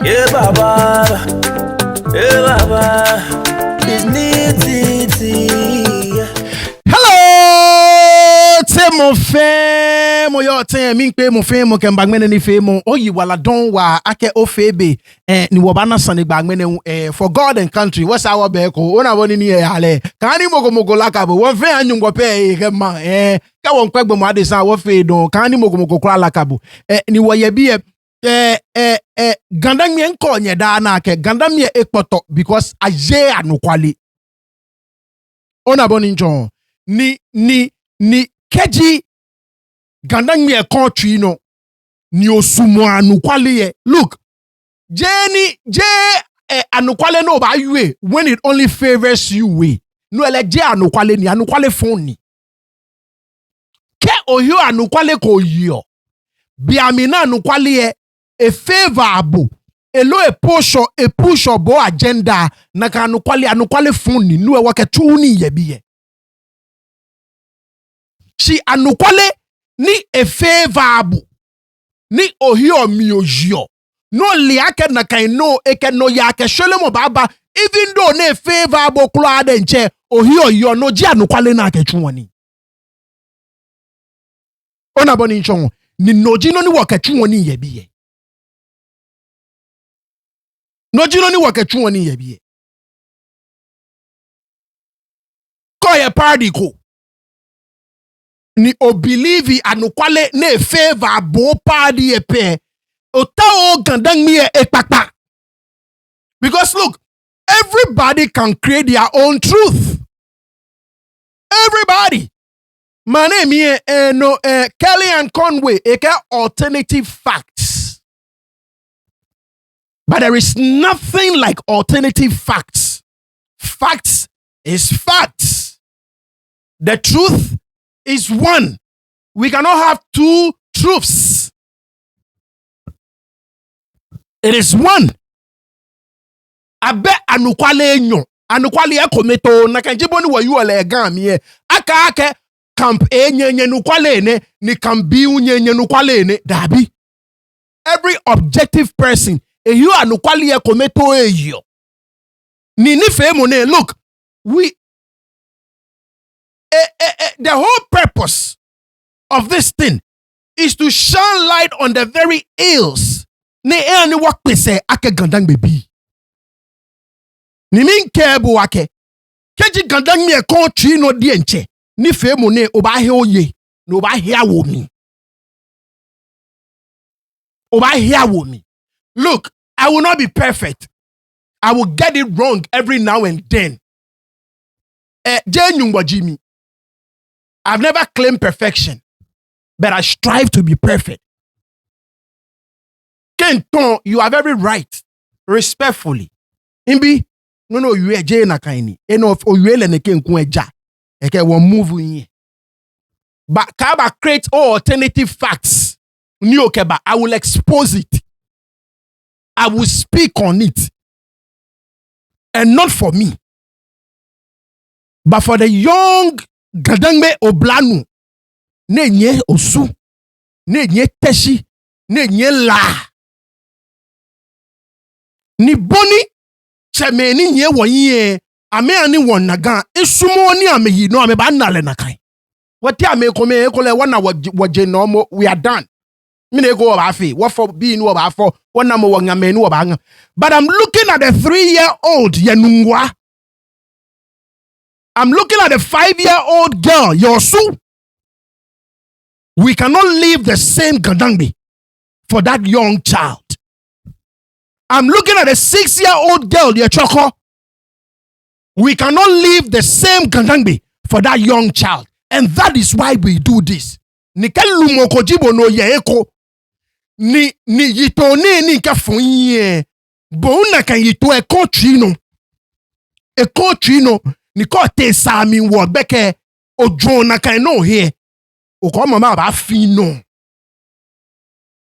Yeah, Baba. Yeah, Baba. It's Nii. Hello, Temo femo yo ten min pe mo femo ken bagmene ni femo oyi wala don wa ake ofebe ni wobana sane bagmene for God and country what's our beko ona woni ni ale kan ni mogo laka bo won fe anyungo pe e ma ka won kwegbe mo adesa wo fe don kan ni mogo kura laka bo ni wo ye bi gandam ye nko nye da na ke gandam ye ekpoto because aje anukwale ona boni njon ni keji gandam ye country no ni osumo anukwale ye look je anukwale no ba yue when it only favors you we no ele je anukwale ni anukwale phone ke ohio anukwale ko yo biamina anukwale ye a favorable elo e push bo agenda na ka anukwale phone ni no e wake tu ni ye biye si anukwale ni a favorable ni ohio miojio no liake na kai no eke no yake shole mo baba even though na favorable kula de nche ohio yo no ji anukwale na aketu woni ona boni nchon ni noji no ni waketu woni ye biye noji no ni waketu woni ye biye ko ye party ko ni obelieve anukwale na favor bo party e pe ota gandang mi e papa because look everybody can create their own truth everybody my name here Kelly and Conway alternative facts but there is nothing like alternative facts. Facts is facts. The truth is one. We cannot have two truths. It is one. Abe anukwale enyo. Anukwale ekometo. Nakanjiboni wa yu ole gami aka camp enye nukwale ne ni kambi unye nukwale ne dabi. Every objective person you anukwale ekometo eyo. Ni femo ne look we the whole purpose of this thing is to shine light on the very ills. Ne any work pese ake gandang baby. Ni min kebu wake. Keji gandang mi e country no di enche. Ni femo ne oba he oye. No oba he awo mi. Oba he awo mi. Look, I will not be perfect. I will get it wrong every now and then. Jimmy. I've never claimed perfection, but I strive to be perfect. Kenton, you are very right. Respectfully. Imbi, no, you are Jay Nakaini. Enough, or you are Ken Kweja. Okay, one move in. But Kaba create all alternative facts. New Keba, I will expose it. I will speak on it. And not for me, but for the young Gadangme Oblanu, ne nye osu, ne nye teshi, ne nye la. Ni boni, cheme ni nye wonye, ame ani wonagan, isumo ni ame yino, ame ba nale nakai. Wati ame kome ekole wana waje nomo, we are done. Mine go afi, what for being what for, one number one menu bang. But I'm looking at the 3-year-old Yanungwa. I'm looking at the 5-year-old girl, Yosu. We cannot leave the same Gandangbi for that young child. I'm looking at the 6-year-old girl, Yachoko. We cannot leave the same Gandangbi for that young child. And that is why we do this. Nikel kojibo no yeeko. Ni yito ni ka fonye. Bo na kan yito e country no. Ni ko te sami wo beke ojo na kan no here. O ko mama ba fi no.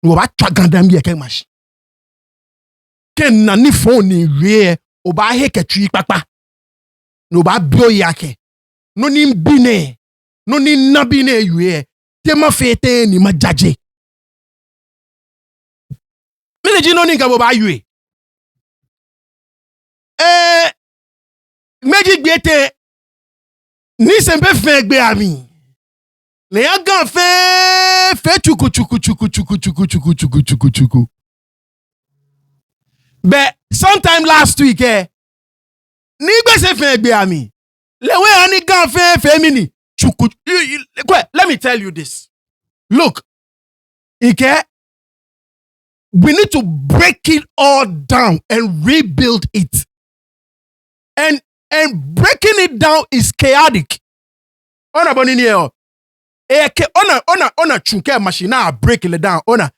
Wo ba twaganda mi e ken Mashie. Ken na ni phone ni wie o ba he ketwi papa. No ba bio yake. No ni mbine. No ni nabine wie. Te ma fete ni ma jaje. Mene jino ni ngabo ba yue. Meji gbete ni sempe fe gbe ami. Le agan fe chuku. But sometime last week ni gbe se fe gbe ami. Le we ani gan fe mini chuku. Let me tell you this. Look, Ike, we need to break it all down and rebuild it. And breaking it down is chaotic. Ona bonini yo. Ona chunke machine na break it down. Ona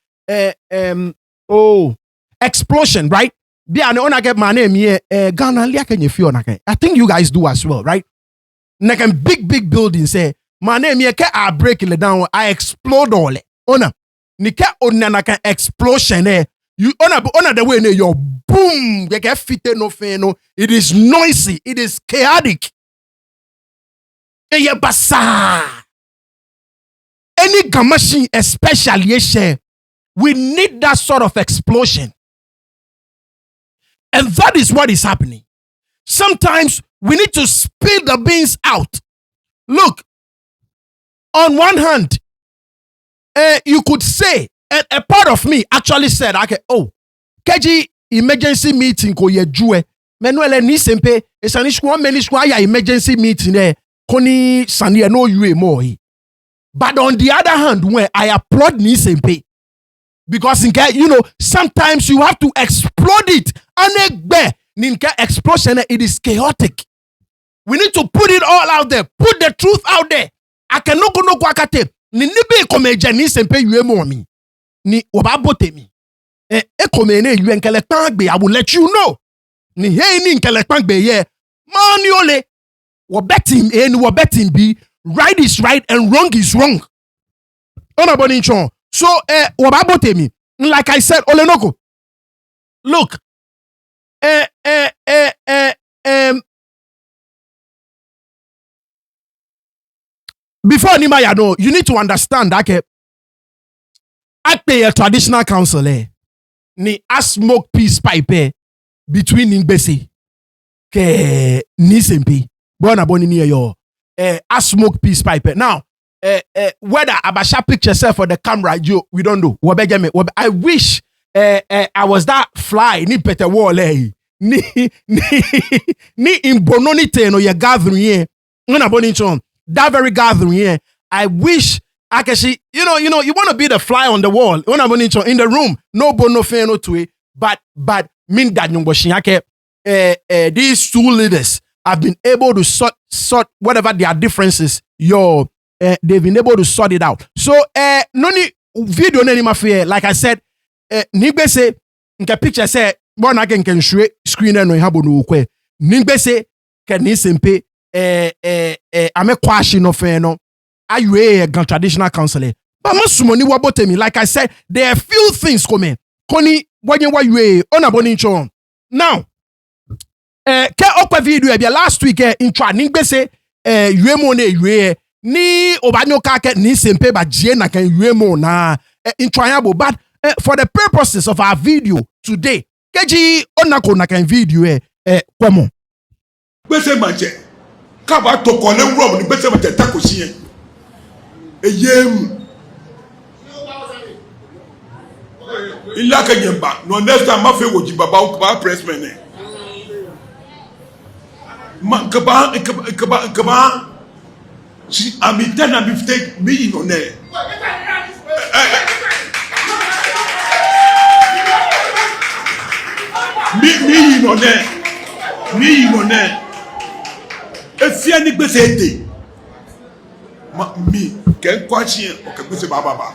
explosion, right? Biane ona get my name here. Ghana liake nye fio nake. I think you guys do as well, right? Nake big buildings say my name here ke I break it down. I explode all it. Ona nika ona naka explosion you ona the way your boom you get fit no feno. It is noisy, it is chaotic. Eye basa. Any machine especially we need that sort of explosion. And that is what is happening. Sometimes we need to spill the beans out. Look, on one hand, you could say, a part of me actually said, okay, keji emergency meeting ko ye juwe. Menuele ni sempe, esanishwa menishwa ya emergency meeting koni sani no yue mo. But on the other hand, when I applaud ni sempe, because sometimes you have to explode it. Ninka explosion, it is chaotic. We need to put it all out there. Put the truth out there. I cannot go no kwakate. Ni nibe komeje ni sempe yue mo mi. Ni wababote mi. Komene yue nkele pangbe. I will let you know. Ni hey ni nkele pangbe ye. Mani ole. Wabetim ni wabetim bi. Right is right and wrong is wrong. Onaboninchon. So wababote mi. Like I said, Olenoko. Look. Before Nimaya know, you need to understand that I pay a traditional council ni a smoke peace pipe between Ningbese ke Nisempi. Bona boni ni yo a smoke peace pipe. Now whether Abasha picture self for the camera, we don't know. I wish I was that fly ni pete wall ni imbononite no ye gathering here. That very gathering here. I wish I can see, you want to be the fly on the wall. In the room, no bono fe no to it. But mean that these two leaders have been able to sort whatever their differences. They've been able to sort it out. So noni video nani mafia, like I said, Ningbese nke picture say one again can screen no habo no kwe. Ningbese ke ni sempe ame kwashi no fe no ayue gan traditional council. But masumoni wabote mi, like I said, there are few things coming. Koni wanye wa yue onaboni nchon. Now ke okwa video e last week intro Ningbese yue mo ne yue ni obanyo ka ke ni sempe ba jie na kan yue mo na intro but for the purposes of our video today, keji onako na kan video kwemo. Bese manje ka ba to ko le wuro ni bese manje ta ko si eyem illa ka yemba no next time ma fe woji baba o ba pressman ma ka ba si amita na bifte mi no ne mi yinone efia ni gbese ede mi ken kwachi o ke gbese baba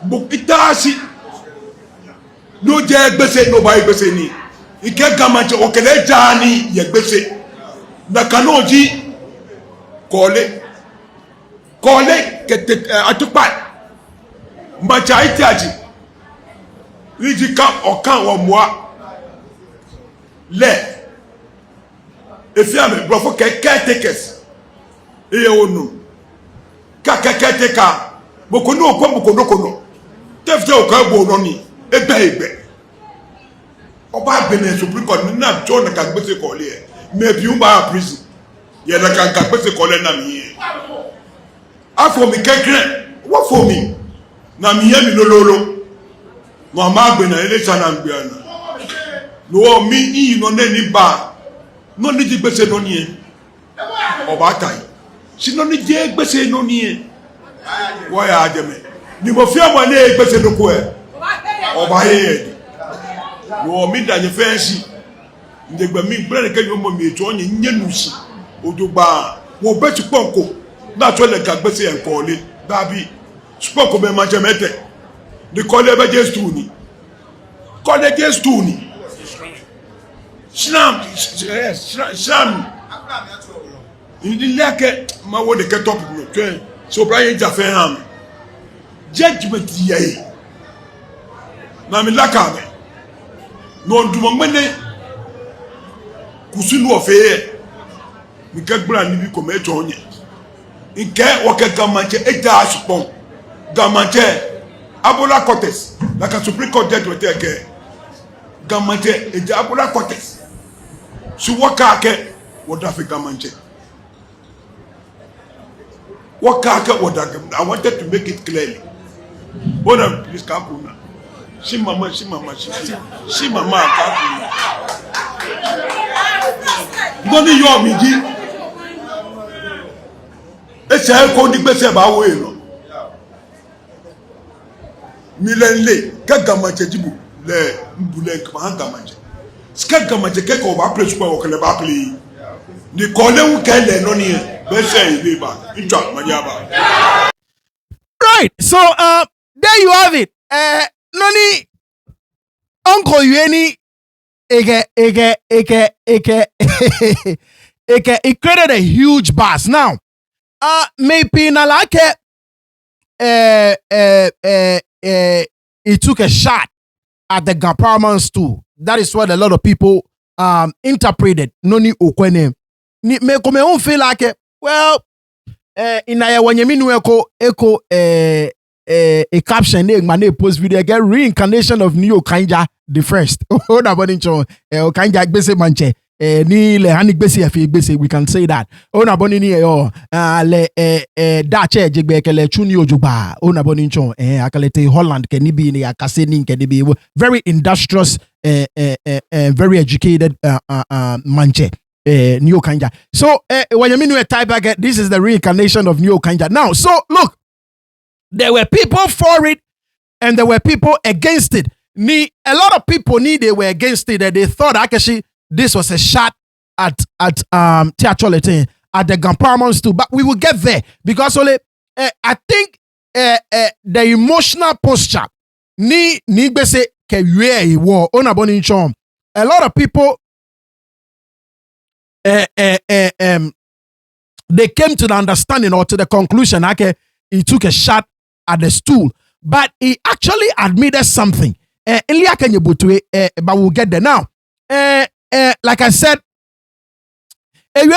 bo itasi no je gbese no ba gbese ni ike gamache o kele jani ye gbese na kanoji kole ke atupa mbacha itiaji rijika okan wo moa le efia me brofo ke caretakers eye onu ka caretaker bokono okwa bokono tefte okan bo no ni egbe Oba bene Supreme Court na John na kagbese kole e. Maybe you buy a prison. Ye na kagbese kole na mi. Afọ mi kekere, what for me? Na mi ye mi lololo. No ma gbe na election na gbe ana. No mi yi no na ni ba. No ni di gbese no ni e. Oba tai. Si no ni je gbese no ni e. Wo ya ajeme. Ni mo fi amo na gbese no ko e. Oba ye. Wo mi da ye fancy. Ndegba mi brand ke yo mo mi eto onye nyenusi. Odogba wo betu ponko. Na to le kagbese en kole. Dabi. Spoko be ma jemete. Ni kole be je stuni. Kole je stuni. Slam. Ndi leke ma wo de ke top no twen. So Brian Jaffe ham. Judgment ye. Na mi laka me. No nduma mene kusunu ofeye mi kagbra ni bi ko meto onye nke woke gamanche eja asupon gamanche abola cortes la ka Supreme Court judgment ke gamanche eja abola cortes su woka ke woda fi gamanche woka ke woda. I wanted to make it clearly. Bona please kakuna. Si mama kakuna. Ngoni yo mi ji e se ko ni gbese ba wo ero mi le ka gamanche jibu le mbule ka han gamanche ska gamanche ke ko ba place ko ko le ba play ni ko le wu ke le no ni be se ile ba ntwa manya ba. Right, so there you have it. Noni Uncle Yueni Eke, it created a huge buzz. Now, maybe na like it took a shot at the Gaparmans too. That is what a lot of people interpreted. Noni Okwene. Me come feel like well, in a wanyeminu echo a caption man post video get reincarnation of Nii Okanja the first. Oda boni chon Okanja gbese manche ni le hani gbese afi gbese, we can say that. Ona boni ni le da che jegbe kele chuni ojuba. Ona boni chon akalete Holland ke ni bi ni akase ni ke ni bi very industrious very educated manche. Nii Okanja. So when you mean type again, this is the reincarnation of Nii Okanja. Now, so look, there were people for it and there were people against it. A lot of people they were against it, and they thought actually this was a shot at theatrality at the Gamparamons too. But we will get there because only I think the emotional posture ni gbese ke yue wo onaboni chom. A lot of people they came to the understanding or to the conclusion he took a shot at the stool, but he actually admitted something. But we'll get there now. Like I said, in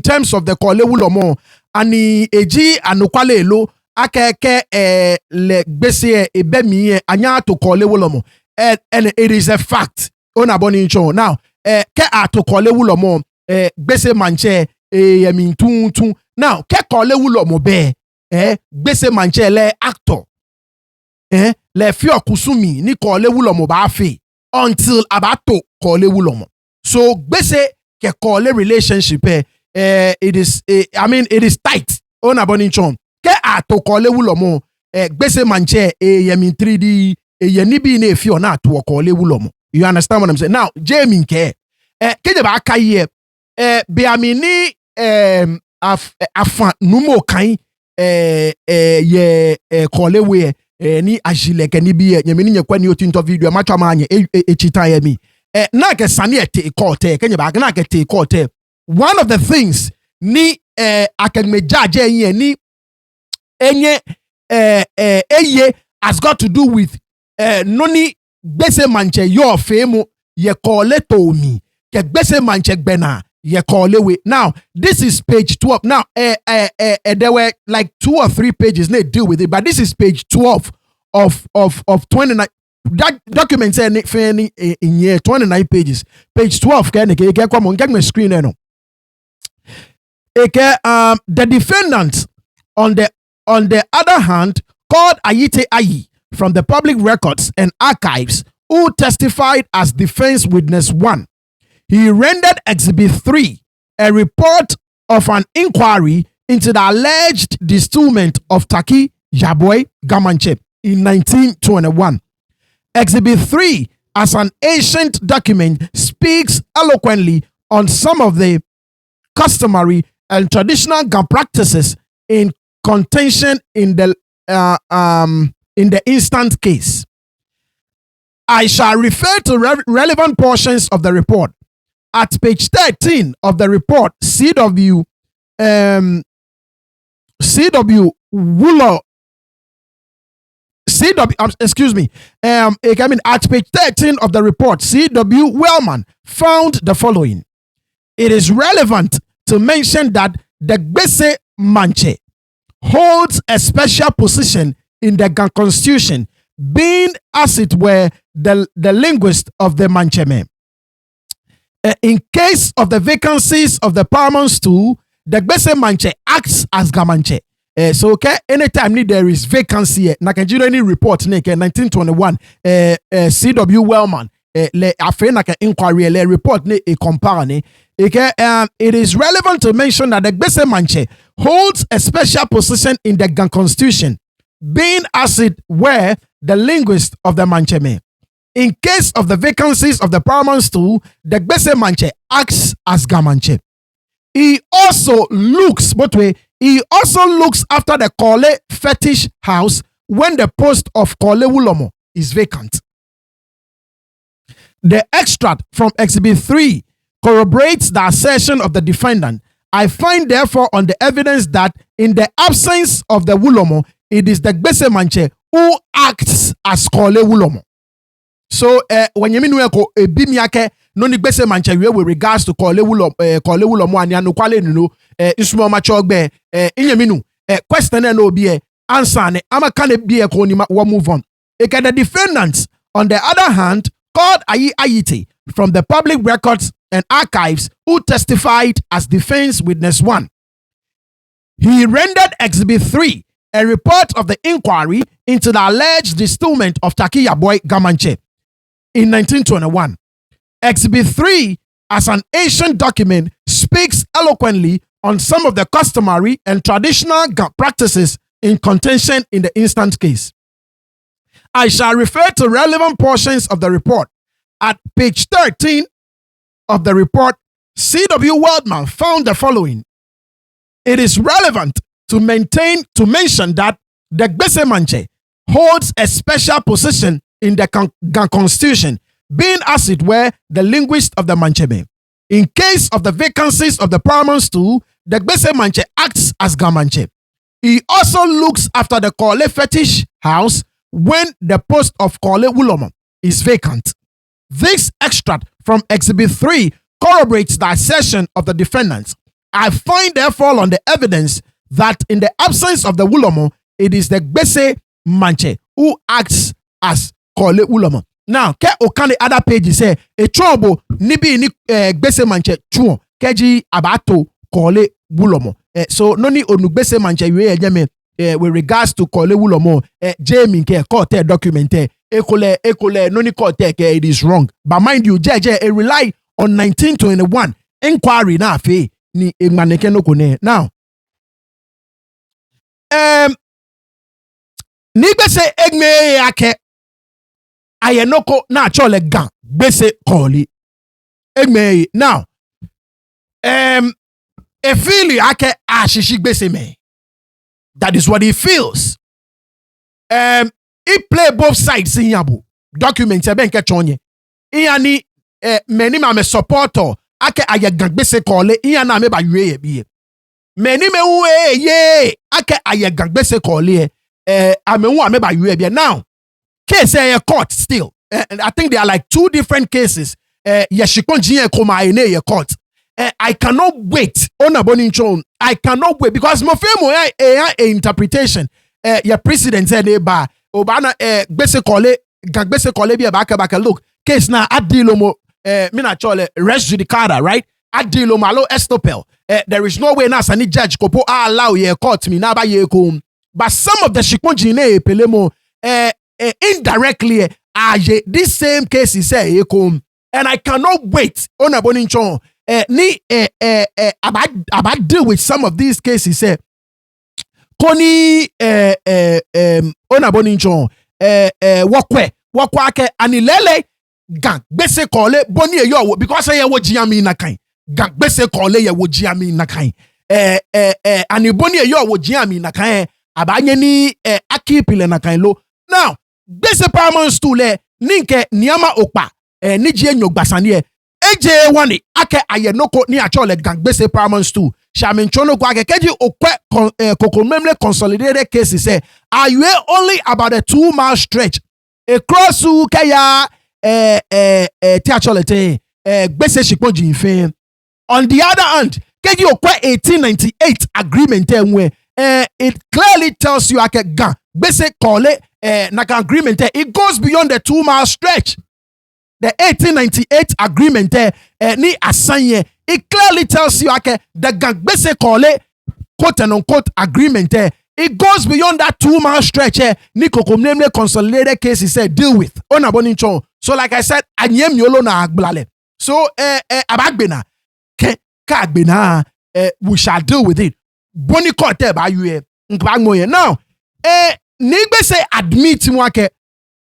terms of the kole wulomo ani eji anukwale elo ake le gbese ebemi anya to kole wulomo, and it is a fact. Onaboni ncho now ke ato kole wulomo gbese manche yemi tun now ke kole wulomo be gbese manche le actor le fio kusumi ni kole wulomo ba fe until abato kole wulomo. So gbese ke kole relationship it is I mean it is tight. Onaboni ncho ke ato kole wulomo gbese manche yemi 3D yeni bi na fio na to kole wulomo. You understand what I'm saying? Now, Jamie ke de ba kaye be amini afa numo kan ye kole we ni agile ke ni bi nyamini nyekwa ni Otintor video matwa ma anye echitan ya mi na ke sane ete court ke nye ba na ke te court. One of the things ni akadme judge ni enye eye has got to do with noni gbese manche yo femo ye kole to me ke gbese manche gbena ye kole we. Now this is page 12. Now there were like 2 or 3 pages they deal with it, but this is page 12 of 29. That document said in year 29 pages. Page 12. Come on, get my screen. The defendant, on the other hand, called Nii Ayi from the public records and archives, who testified as defense witness 1. He rendered Exhibit 3 a report of an inquiry into the alleged distillment of Taki Yaboy Gamanche in 1921. Exhibit 3, as an ancient document, speaks eloquently on some of the customary and traditional gun practices in contention in the instant case. I shall refer to relevant portions of the report. At page 13 of the report, CW Wooler. At page 13 of the report, C.W. Wellman found the following. It is relevant to mention that the Gbese Manche holds a special position in the Ghana Constitution, being, as it were, the linguist of the Mancheme. In case of the vacancies of the paramount stool, the Gbese Manche acts as Gamanche. So okay, anytime there is vacancy, na can you any report 1921 CW Wellman le afena ka inquiry le report ne a compare ne it is relevant to mention that the Gbese Manche holds a special position in the Ghana Constitution, being, as it were, the linguist of the Mancheme. In case of the vacancies of the paramount stool, the Gbese Manche acts as Gamanche. He also looks after the Kole fetish house when the post of Kole Wulomo is vacant. The extract from Exhibit 3 corroborates the assertion of the defendant. I find, therefore, on the evidence that in the absence of the Wulomo, it is the Gbese Manche who acts as Kole Wulomo. So, when you mean bimiake no ni Gbese Manche with regards to Kole Wulomo and Yanu Kwale Nuno, Ismo Machogbe, Inyaminu, question and obie, answer, ama kane be a konima, we'll move on. The defendants, on the other hand, called Nii Ayi from the public records and archives, who testified as defense witness 1. He rendered Exhibit 3 a report of the inquiry into the alleged distillment of Taki Yaboy Gamanche in 1921. Exhibit 3, as an ancient document, speaks eloquently on some of the customary and traditional practices in contention in the instant case. I shall refer to relevant portions of the report. At page 13 of the report, C.W. Wellman found the following. It is relevant to mention that the Gbese Manche holds a special position in the Ghana Constitution, being, as it were, the linguist of the Mancheme. In case of the vacancies of the paramount stool, the Gbese Manche acts as Gamanche. He also looks after the Kole fetish house when the post of Kole Wulomo is vacant. This extract from Exhibit 3 corroborates the assertion of the defendants. I find, therefore, on the evidence that in the absence of the Wulomo, it is the Gbese Manche who acts as Kole Wulomo. Now, ke okane other page say a trouble nibi ni Gbese Manche chuo keji abato Kole Wulomo. So no ni onu Gbese Manche with regards to Kole Wulomo Jamie ke court document ekole no ni court it is wrong. But mind you, a rely on 1921 inquiry na fe ni emaneke no kone. Now, ni Gbese egme yake ayenoko na chole gan Gbese Kole egme. Now, efili ake ashishi Gbese me. That is what he feels. He play both sides in yabu documents ben kechonye. Iyani many ma me supporter ake ayegan Gbese Kole iyana me ba yue biye. Many me uwe ye ake ayegan Gbese Kole ame ame ba yue biye. Now, case a court still. And I think there are like two different cases. Yeshikonji koma ene ye court. I cannot wait. I cannot wait because my family a interpretation. Your president said ba obana gbese kole gang gbese kole bi baka look case na adilo mo mina chole res judicata, right? Adilo malo estopel. There is no way na sani judge kopo allow ye court me na ba ye ko. But some of the shikonji ne pelemo indirectly this same case is say and I cannot wait on a boninchon ni about deal with some of these cases say koni on a boninchon wakwe ke anilele gang bese kole boni yo because ye wo jiami na kan gang bese kole ye wo jiami na kan ani boni yo wo jiami na kan abanye ni akipile na kan lo now bese paramount stool ninke niama okpa ni je nyogbasane eje wani ake ayenoko ni achole gang bese paramount stool shamin chono kwa keji okwe kokomemle consolidated cases say are you only about a 2-mile stretch across kaya tiacholete bese shiponji nfe. On the other hand keji okwe 1898 agreement enwe it clearly tells you ake gang bese kole naka agreement it goes beyond the 2-mile stretch. The 1898 agreement ni asanye it clearly tells you ake the gang bese kole quote and unquote agreement it goes beyond that 2-mile stretch ni kokomlemle consolidated cases deal with on aboninchon. So like I said anyem yolo na agblale so abagbena ke ka agbena we shall deal with it boni court ba you nkbagmoye now Nigbese admit mwake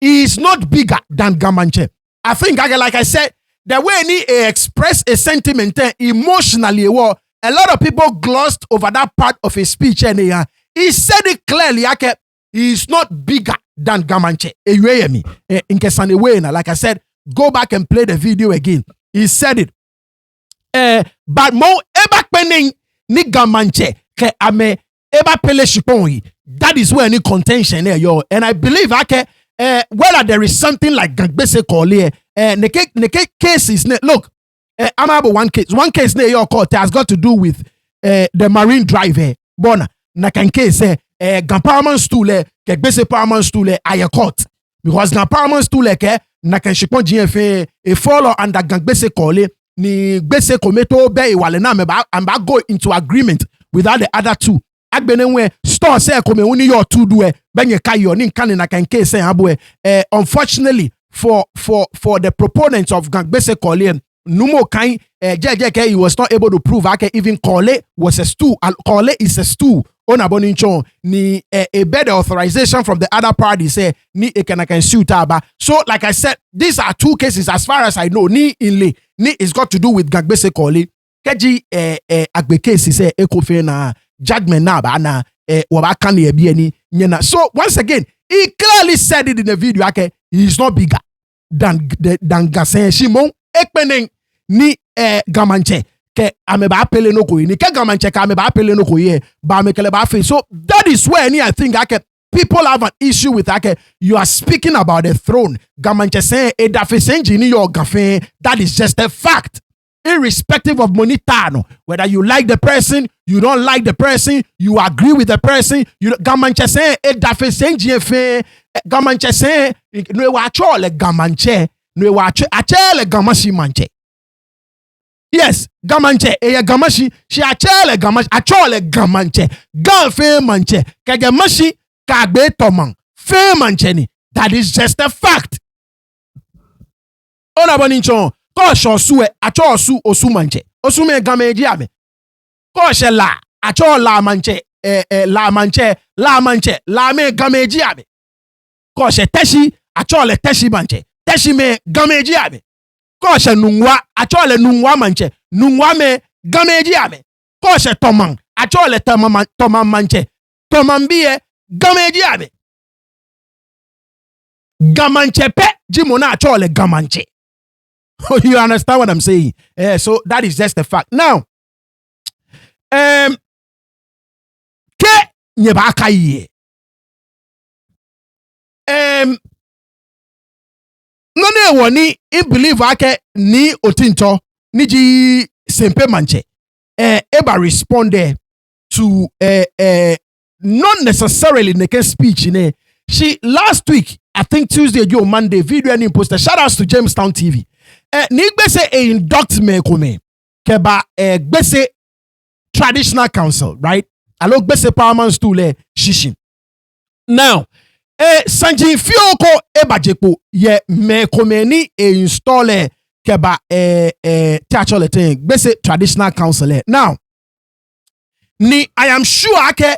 is not bigger than Gamanche. I think like I said, the way he expressed a sentiment emotionally, a lot of people glossed over that part of his speech. And he said it clearly, he is not bigger than Gamanche. Like I said, go back and play the video again. He said it. But mo eba pening ni Gamanche ke ame eba pele shiponi. That is where any contention there, yo. And I believe whether there is something like gangbese kole, the case is look. I'm about one case. One case near your court has got to do with the marine driver. Bona nakan case gan paramount stool ke gbese paramount stool aye court because gan paramount stool ke nakan shipon GFA a follow under gangbese kole ni gbese kometo be wale na me ba go into agreement without the other two. Agbenenwe store say come uni your two do benye kayo ni kan na kan case abo unfortunately for the proponents of gangbese kole numo kan JJK he was not able to prove even kole was a stool. Kole is a stool on aboninchon ni a better authorization from the other party say ni can suit aba. So like I said, these are two cases as far as I know. Ni inle ni is got to do with gangbese kole keji agbe case say ekofe na judgment na ba na wabaka na ebi ani nyena. So once again he clearly said it in the video he is not bigger than Gasen Shimon ekpenen ni Gamanche ke ameba pele no koyi ni ke Gamanche ka ameba pele no koyi ba mekele ba fe. So that is where I think people have an issue with you are speaking about the throne. Gamanche say edafisenji ni your gafe. That is just a fact. Irrespective of monetano, whether you like the person, you don't like the person, you agree with the person, you gamanche say edafisenji efe gamanche say no wa chole gamanche no wa achele gamashi manche. Yes, gamanche gamashi she achele gamashi achole gamanche gal fe manche kagamashi kagbe tomang fe manche ni. That is just a fact. Ona boninchon ko su acho su osu manche osume gameji ame ko she la acho la manche la me gameji ame ko she teshi acho le teshi manche teshi me gameji ame ko she nunwa acho le nunwa manche nunwa me gameji ame ko she tomang acho le tomang manche tomang biye gameji ame gamanche pe jimona acho le gamanche. You understand what I'm saying? So that is just the fact. Now, ke nyebaka ye. None woni in believe Nii Otintor ni ji sempe manche. Eba respond to not necessarily neke speech ne She last week, I think Tuesday or Monday, video and posted. Shout outs to Jamestown TV. Ni gbese induct me kome. Keba gbese traditional council, right? Alo gbese parliament stool shishin. Now, Sanjin Fioko Ebajeko ye me kome ni install keba territorial thing gbese traditional council. Now, ni I am sure ake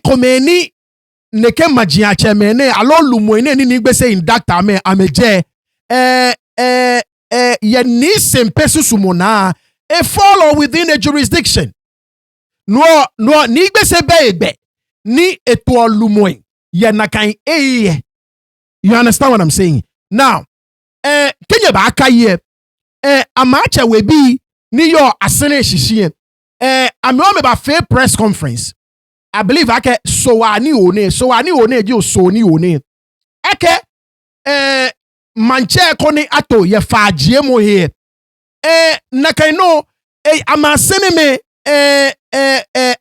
kome ni neke majia chemene alo lumoine ni gbese induct ameje ye ni sempe susumona follow within a jurisdiction. No ni gbese bebe ni eto lumoin ye nakan you understand what I'm saying? Now, kenye ba aka ye amacha we bi ni yo asene hihie ame ba fair press conference. I believe ake sowani one ji soni one ake manche koni ato ye fagie mo here nakan no amasene me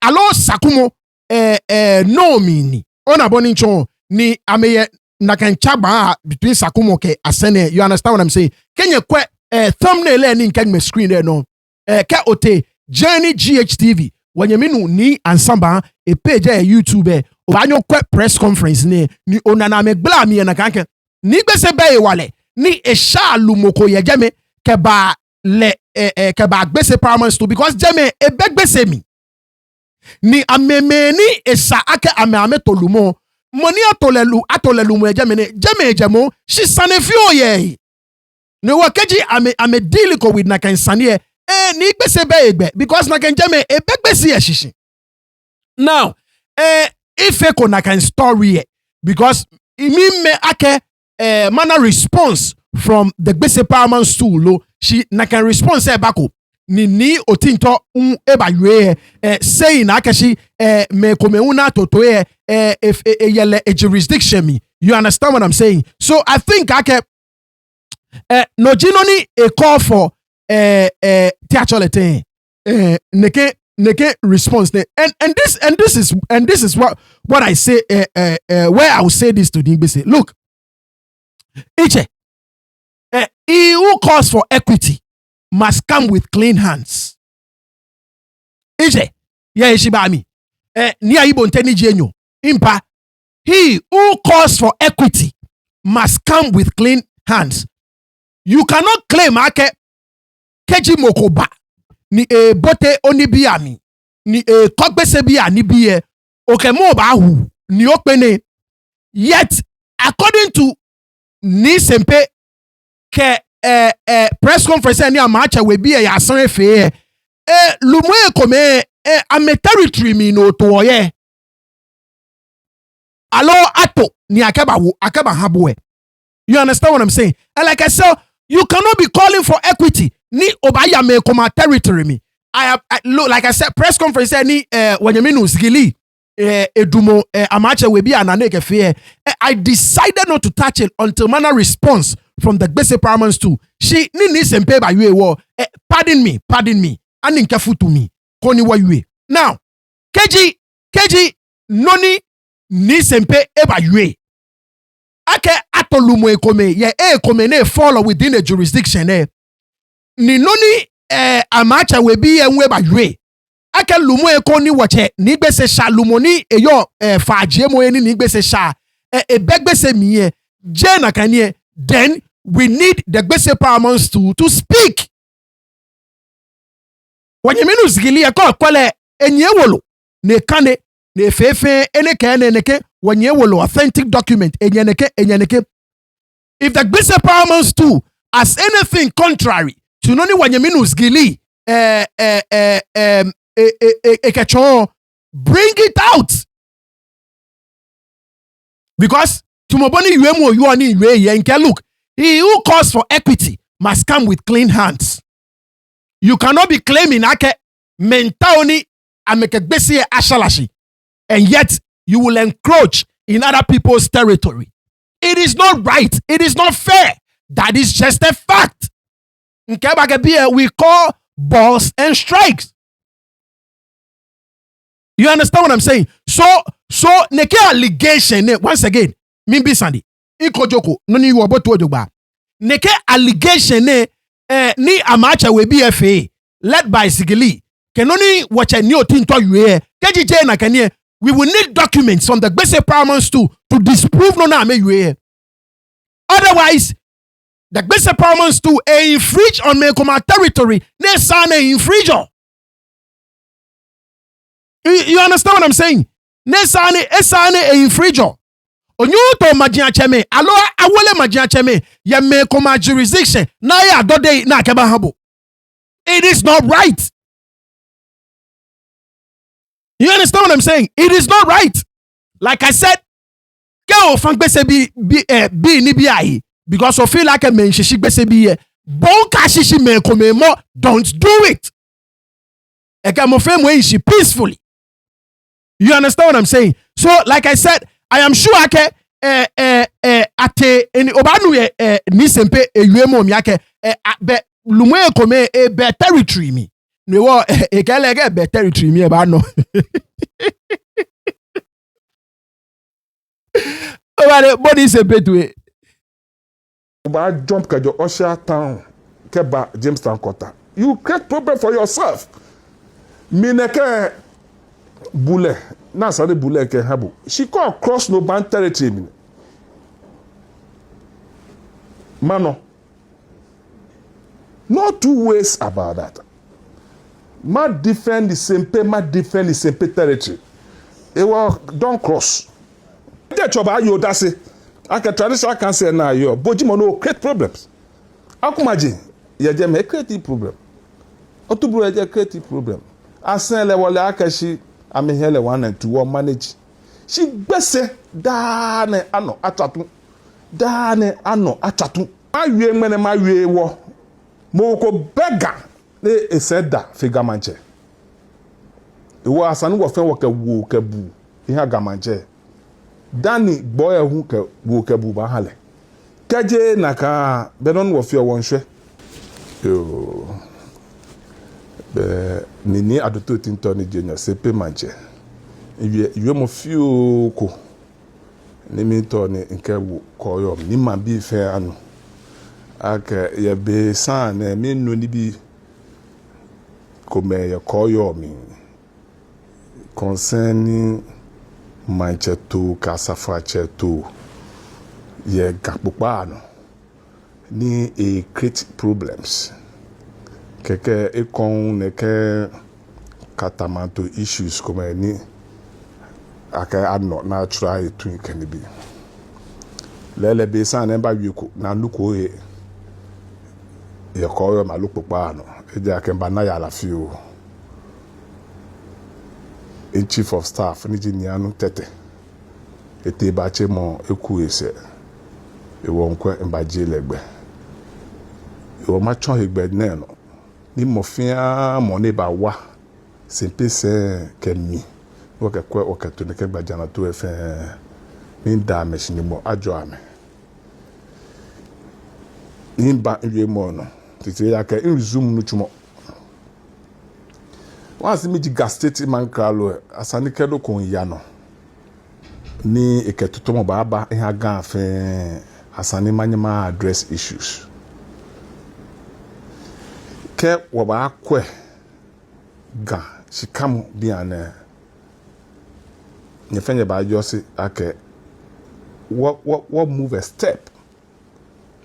alo sakumo no mini ona boni nchon ni ameye nakan chaba between sakumo ke asene. You understand what I'm saying? Kenye kwe thumbnail ni nkan me screen there no ke ote Journey GHTV wanyeminu ni ansamba a page ya YouTube obanyo kwe press conference ni onana me gbla mi na kanke ni gbese be wale ni esha lumoko ye jeme ke ba le ke ba gbese parliament to because jeme e be gbese mi ni ameme ni esa ake ame to lumo moni atole lumo ye jeme shi sanefio ye no wakeji ame deal ko with na kan sane ni gbese be egbe because na kan jeme e be gbese ye shishi. Now, if eko na kan story because imi me ake mana response from the gbese parliament stool lo she na kan response e bako Nii Otintor eba yue saying na ake shi me kome una toto if yele a jurisdiction me. You understand what I'm saying? So I think ake no jinoni a call for theatrical thing neke response and this is what I say where I will say this to Nigbese. Look, Iche, he who calls for equity must come with clean hands. Iche, yeah, Ishibami, Nii Ayi Bonte ni jenyo impa. He who calls for equity must come with clean hands. You cannot claim ake keji mokoba ni bote onibiami ni kogbese bia ni biye okemo ba hu ni opene. Yet according to ni sempe ke press conference ni amacha we biye ya san efe lumo ekome ame territory mi no to ye alo ato ni akeba habwe. You understand what I'm saying? And like I said, you cannot be calling for equity ni obaya me koma territory me. Look, like I said, press conference ni wanyeminu zgili edumo amache webi ananeke fe. I decided not to touch it until mana response from the gbese parliament too. She ni sempe ba yue wo pardon me anin careful to me koni wa yue. Now keji noni ni sempe eba yue ake atolumo ekome ye ekome ne follow within a jurisdiction ni noni amacha webi enwe ba yue ake lumo eko ni wache ni gbese sha lumo ni eyo faje mo eni ni gbese sha begbese miye je na kanie. Then we need the gbese parliaments to speak. Wanyeminu zigili ko kwale enyewolo ne kane ne fefe ene kene neke wanyewolo authentic document enyeneke. If the gbese parliaments too as anything contrary to noni wanyeminu zigili bring it out. Because tumoboni yuemo yuani yue yenke. Look, he who calls for equity must come with clean hands. You cannot be claiming ake mentaoni ameke gbese ashalashi and yet you will encroach in other people's territory. It is not right. It is not fair. That is just a fact. We call balls and strikes. You understand what I'm saying? So neke allegation once again, mimbi sandi. Iko joko no ni wo boto ojogba. Neke allegation ni amacha we BFA led by Sigili. Kenoni watch a Nii Otintor yue. KGJ na kenye. We will need documents from the Gbese Paramount to disprove no na me yue. Otherwise, the Gbese Paramount infringe on Mekoma territory. Ne sana infringer. You understand what I'm saying? Nesane esane infringer. Onyuto majia cheme. Alo awole majia cheme. Ya Mekoma jurisdiction. Na ya dode na keba habo. It is not right. You understand what I'm saying? It is not right. Like I said, go from Gbese be ni biahi because I feel like a man she Gbese be bon kashishi Mekoma mo. Don't do it. Eka mo fame way she peacefully. You understand what I'm saying? So, like I said, I am sure ate any obanu ni sempe yuemo miake be lumwe kome be territory mi. Ni wo ekelege be territory mi eba no. Obare body sempe tuwe. Oba jump kajo Osha town keba Jamestown Kota. You create problem for yourself. Mineke Bule, na sade Bule ke habu. She call cross no ban territory. Mano. No two ways about that. Ma defend the same pay, ma defend the same pay territory. It will don't cross. That job you that's it. I can traditional can say now you Bojimo no create problems. Akumaji, ye je me create problem. Otubro ye create problem. Asen le wole akashi amehele 1 and 2 will manage. She Gbese dane ano atatu. Dane ano atatu. Ma wie mene ma wie wo. Mo ko bega ne eseda figa manche. Ewo asanu wo fe wo ke wo ke bu. Ihe gamanche. Dani boy hu ke wo ke bu ba hale. Keje naka benon wo fe won hwe. Yo. Nii Adote Otintor ni junior sepe manche. Iwe mo fiu ko. Ni mi to ni nke wo koyo ni ma bi fe anu. Aka ye be san na mi no ni bi ko me ye koyo mi. Concerning mancheto kasafa cheto ye gakpopa no ni e create problems. Keke ekon neke katamanto issues comme ni aka adno na try to can be lele be san ba wieko na luko e koyo ma luko pa no e ja ke ba na ya la fi o in chief of staff ni jinianu tete ete ba che mo eku ese e won kwa mbaje legbe e wo ma chon egbe na no ni mofia mone ba wa sempe se kemi wo ke kwa wo ke to ne ke gba jana to efe mi da me sini mo ajo ame ni ba nwe mo no titi ya ke resume no chumo once mi ji gastate man kralo asani kedo kon ya no ni eketuto mo ba ihe ga afe asani manyama address issues ke waba akwe ga shikamu biane nyefenye ba josi ake what move a step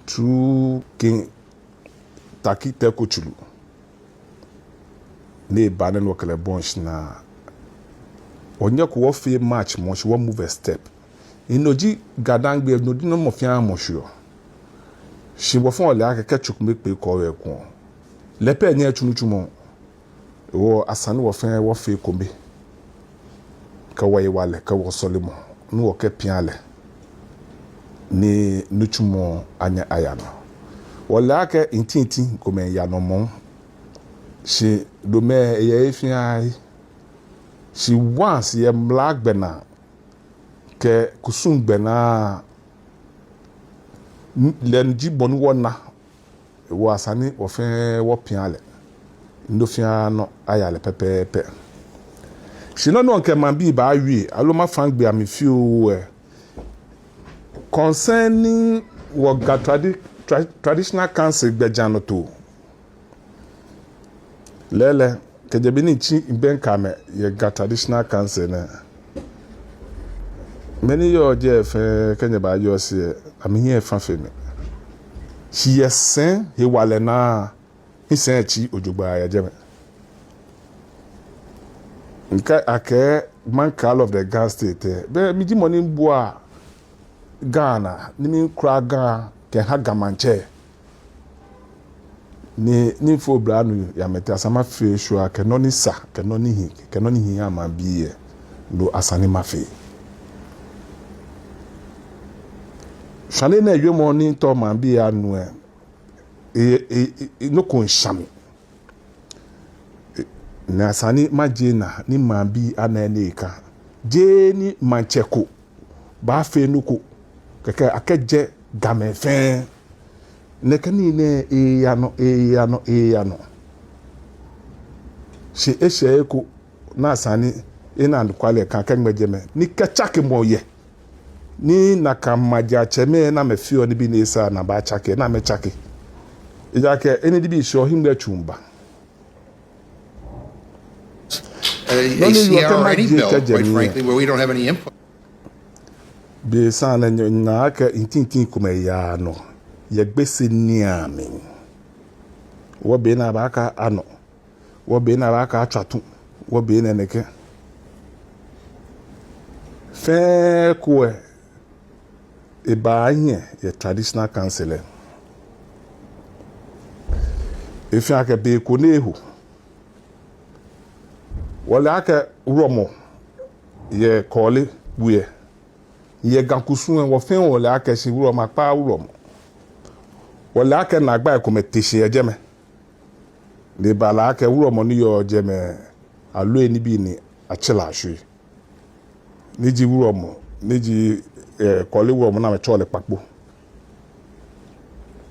through king taki tekochulu ne banen wakale bunch na onye ko fi match mo shi what move a step inoji gadangbe no di no mo fi an mo shi o shi bo fun ole ake ketchuk me pe ko we ko lepe nye chunuchumo wo asane wo fe kombe ka waye wale ka wo solimo nu wo ke piale ni nuchumo anya ayano wala ke intinti kome ya no mo she do me ye fiai she once ye black bena ke kusum bena lenji bonu wona wo asani wo piale ndo fia no ayale pepepe she no can man be by we aloma fan be am few concerning what got traditional council bejano to lele kejebini chi benka me ye got traditional council na many your jeff kenya ba yo se am here fa fe me she yesen he wale na he sen chi ojugba ya jeme nka ake man call of the gas state be mi di money boa Ghana ni mi kra ga ke ha gamanche ni fo branu ya mete asama fe sho ke no ni sa ke no ni hi ama biye do asani mafe shale na ywe mo ni to man bi anu no kon shami na asani majena ni man bi ananeka je ni mancheko ba fe nuko keke akeje gamefen ne kani ne eyano she eshe ko na asani ina nkwale kan kan mejeme ni kachake moye ni nakamaja cheme na mefio ni bi na isa na ba chake na me chake ijake eni di bi sho himbe chumba ACR or any bill, quite frankly, where we don't have any input. Be sana na aka intintin kuma ya no ye gbese ni amen wo be na ba aka ano wo be na ba aka atwatu wo be na neke fe ko e ba anye ye traditional council e fi aka be ko na ehu wala aka romo ye kole buye ye gankusun wo fen wo la aka si wuro ma pa wuro mo wala aka na gba ko metese ejeme le bala aka wuro mo ni yo jeme alo eni bi ni achila ahwe ni ji wuro mo ni ji kole wuro mo na me chole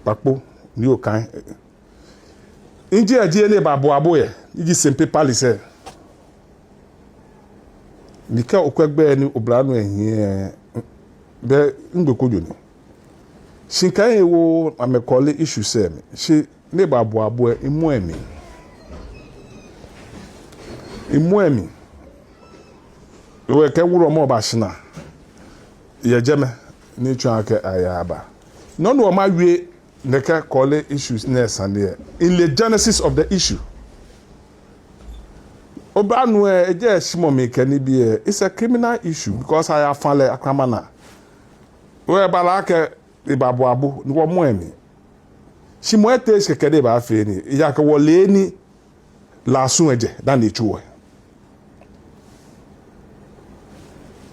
pakpo ni o kan inji aje le babo aboye ji sempe palise nika okwegbe ni obranu ehie be ngbekojo ni shinkan ewo amekole issue se mi she ne babo imu emi we ke wuro mo ba shina ye jeme ni twa ke ayaba no no ma wie ne ka kole issues na sande in the genesis of the issue Obranu eje shimo me kani bi it's a criminal issue because I have found akramana we balaka ibabo abu ni wo mo emi shimo ete shekede ba fe ni ya ka wole ni la sun eje dan de chuwe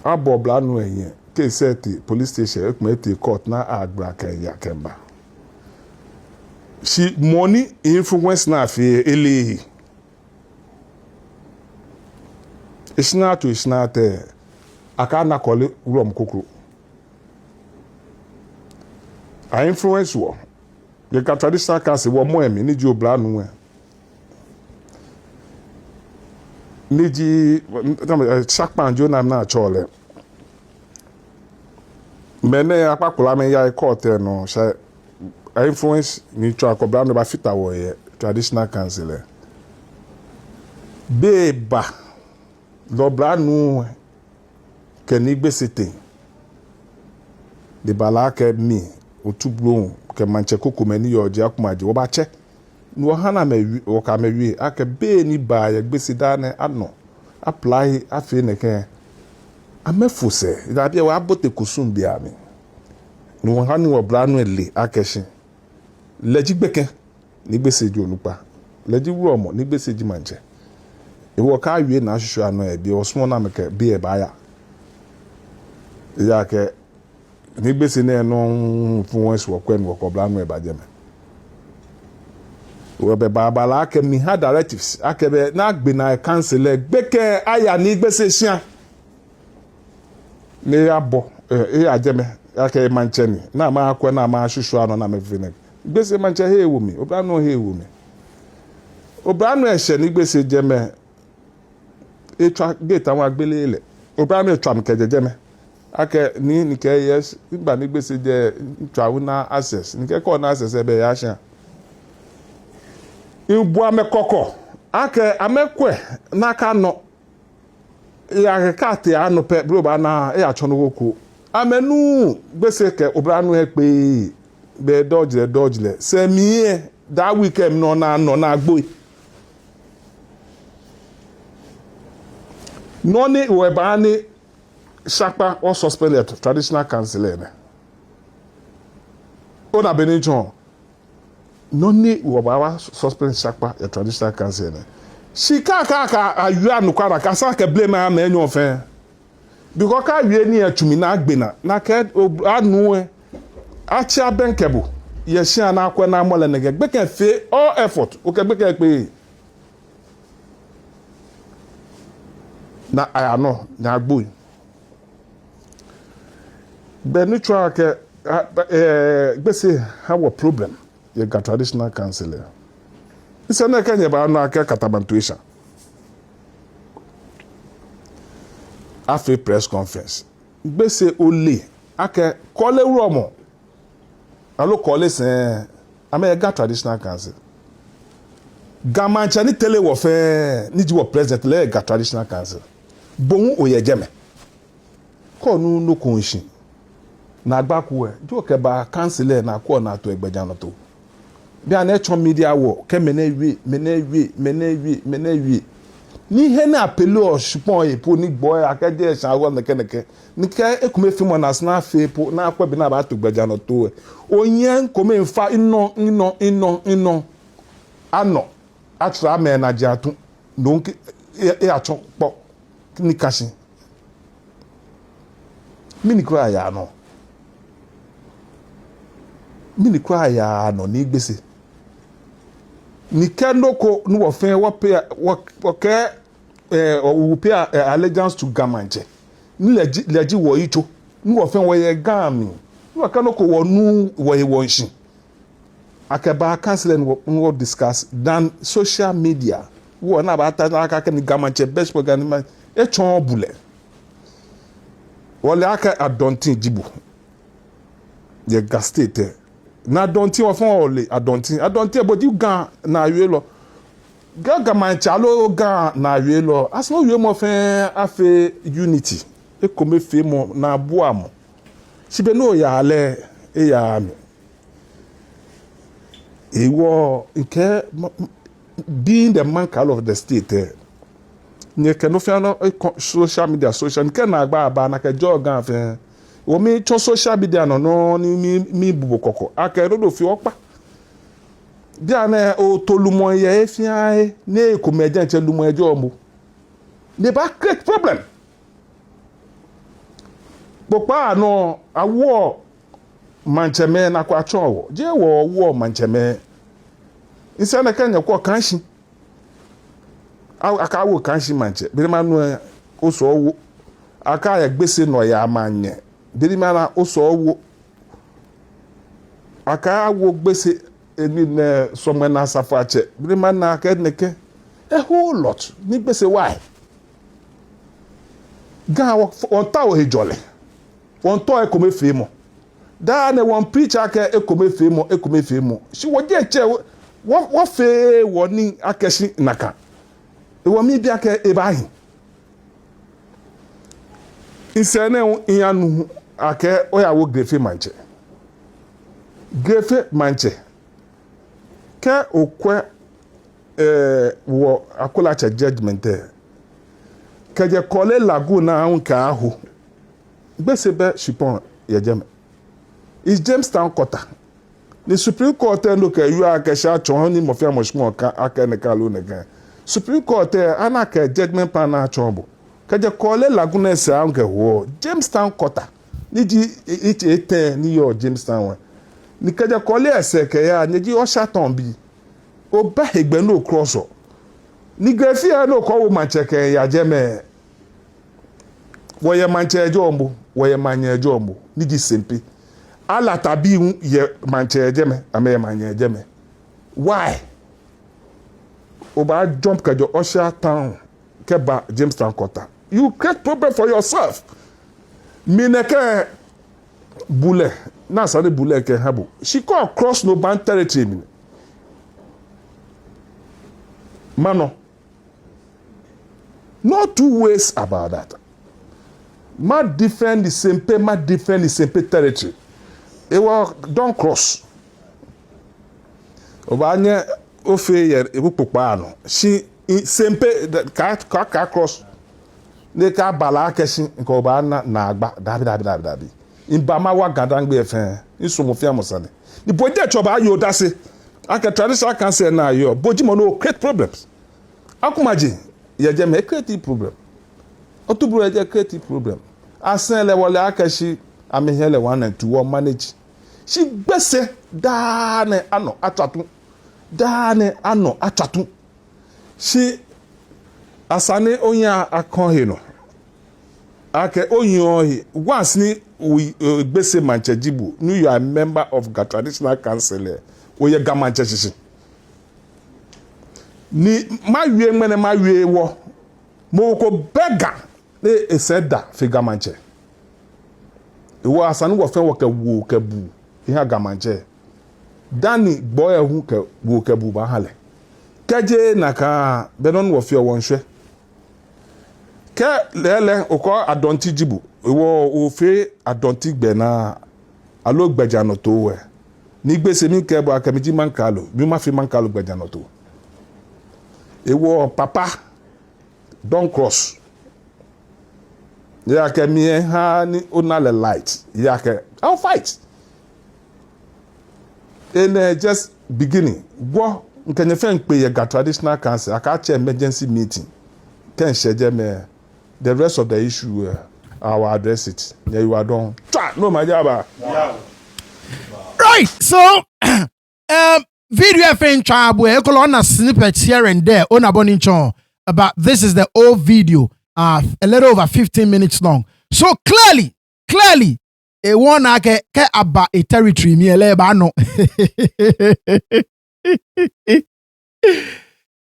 abo blanu eyin case police station ekmete court na agbra kan ya kemba she money influence na fe elehi it's not akana kole rom kokro I influence wo the traditional case wo mo emi ni ji obla nu ni ji sakpanjo na chole mene apakula me ya court no sha influence ni twa ko bla no ba fita wo ye traditional council beba lobra nu keni gbesete de balaka mi otublo ke manche kokoma ni yo je akumaje wo ba che no hana me wo ka me wi aka be ni ba ya gbesida na ano apply afi ne ke amefuse da bia wa bote kusum bia mi no hana wo bra nu ele akeshin leji gbeke ni gbeseji olupa leji wuro mo ni gbeseji manche iwo ka wie na hwehwe ano e bi osmo na meka bi e ba ya ke ni gbese na no influence wo kwen wo kobla no e ba je me wo be ba la ke mi ha directives akebe na gbe na cancel gbeke aya ni gbese hia ni abo aje me ake manche ni na ma akwa na ma hwehwe ano na me vine gbese manche he ewu mi obra no he ewu mi obra no e hye ni gbese je me etwa gate awon agbelele obra me twa me kejejeme ake ni ke yes igba ni gbese je twa na access ni ke ko na access ebe ya sha ibu amekoko ake amekwe n'aka no ya kate anu pe bro ba na e acho no woku amenu gbese ke obra nu e pe be dodge le se mi that weekend no na agbo no ni we ba ni Shakpa or suspended traditional councillor ona benijon no ni we ba suspend Shakpa a traditional councillor she ka ayu anukwa ka sa ke blame am enyo fe because ka wie ni atumi na agbena na ke anu achi abenkebo ye shia na akwa na mole nege gbeke fe all effort o ke gbeke pe na aya no na agbo benu twa ke gbese have a problem ye ga traditional councillor isa na kanye ba no aka katabantuation after press conference gbese ole aka kole romo alo kole se ame ga traditional council gamancha ni tele wo fe ni ji wo president le ga traditional council bon oyejeme ko nu no konshi na agbaku e jo ke ba council na ko na to egbeja no to bi an echon media wo ke menewie ni he na apelo shupon e po ni gbo akeje e san wo neke ni ke ekume fi mo na sna fe po na akwa bi na ba to egbeja no to onyen ko me mfa ino ano atra me na jatu donc e acho po ni kashi mini kra ya no ni gbese ni kendoko no wo fen wo ke wo pay allegiance to gamanche ni leji wo icho ni wo fen wo ye gami ni wo kendoko wo nu wo ye wonshi akeba council no discuss than social media wo na ba ta aka ke ni gamanche best program e chon bule wole aka adontin jibu ye gastate na adontin o fun ole adontin body gan na awe lo gamanche alo gan na awe lo as no we mo fen afe unity e come fe mo na boa mo sibe no ya ale e ya mi ewo nke being the man of the state nye ke no fe no social media nke na agba aba na ke jogan fe o mi cho social media no ni mi bubo koko aka do fi opa bi ana o tolumo ye fi ai ne ko meje nche lumo ejo mo ne ba create problem popa no awo mancheme na kwa chowo je wo mancheme isa na kanya ko kanshi aka wo kanshi manche bi ma no o so wo aka ya gbese no ya manye bi ma na o so wo aka wo gbese eni na somwe na safache bi ma na ka neke a whole lot ni gbese why ga on ta o hejole on to e ko me fe mo da na one preacher aka e ko me fe mo si wo je che wo fe wo ni akeshi naka e wo mi bi aka e ba hin insene ianu aka o ya wo grefe manche ke okwe wo akola cha judgment ke je kole laguna nka ahu gbese be shipon ye jeme is Jamestown quarter the Supreme Court look at you aka sha chon ni mo fe mo shmo ka aka ne ka lo ne ga Supreme Court ana ka judgment panel chombo ke je kole laguna sa nka wo Jamestown quarter ni ji ite ni yo Jamestown wa ni ke je kole ese ke ya ni ji o shaton bi o ba egbe no cross ni grafia no ko wo manche ke ya jeme wo ye manche jombo wo ye manye jombo ni ji sempe ala tabi ye manche ejeme ame manye ejeme why o ba jump ka jo Osha town keba Jamestown Quarter. You create problem for yourself. Mineke bule na sade bule ke habu. She go across no ban territory. Mano. No two ways about that. Ma defend the same pay, ma defend the same pay territory. It will don't cross. Obanye ofe yer ebupukpa ano. She same pay ka cross. Ne ka bala keshi nko oba na agba dabi. Imbama wa gadangbe efen. Insumo fia mosane. The boje choba ayo dase. Aka traditional cancer na ayo. Boji mo no create problems. Akumaji yeje me create problem. Otubro yeje create problem. Asen le wole akashi amehele 1 and 2 manage. She gbese daane ano atatu. Daane ano atatu. She asane onya akon no. Ake onyo once ni we gbese manchejibu. Nu you are a member of the traditional council. Oye gamanche shishi. Ni mawie mene mawie wo. Mo ko bega ne eseda fi gamanche. Ewo asane wo fe wo ka wu ka bu. Ihe gamanche. Dani boy hu ka wu ka bu ba hale. Keje naka benon wo fi wonhwe. Ke lele oko adonti jibu. Ewo ofe adonti gbe na alo gbeja no to we. Ni gbese mi ke bo akamiji mankalo. Mi ma fi mankalo gbeja no to. Ewo papa don't cross. Yake mi ha ni onale light. Yake I'll fight. And just beginning. Go nkenye fe npe ye ga traditional council aka che emergency meeting. Ken sheje me the rest of the issue I will address it. Yeah, you are done. No my job. Right. So video FN chabu e ko on a snippet here and there on aboninchon about this is the old video a little over 15 minutes long. So clearly e won ke about a territory mi ele ba no. E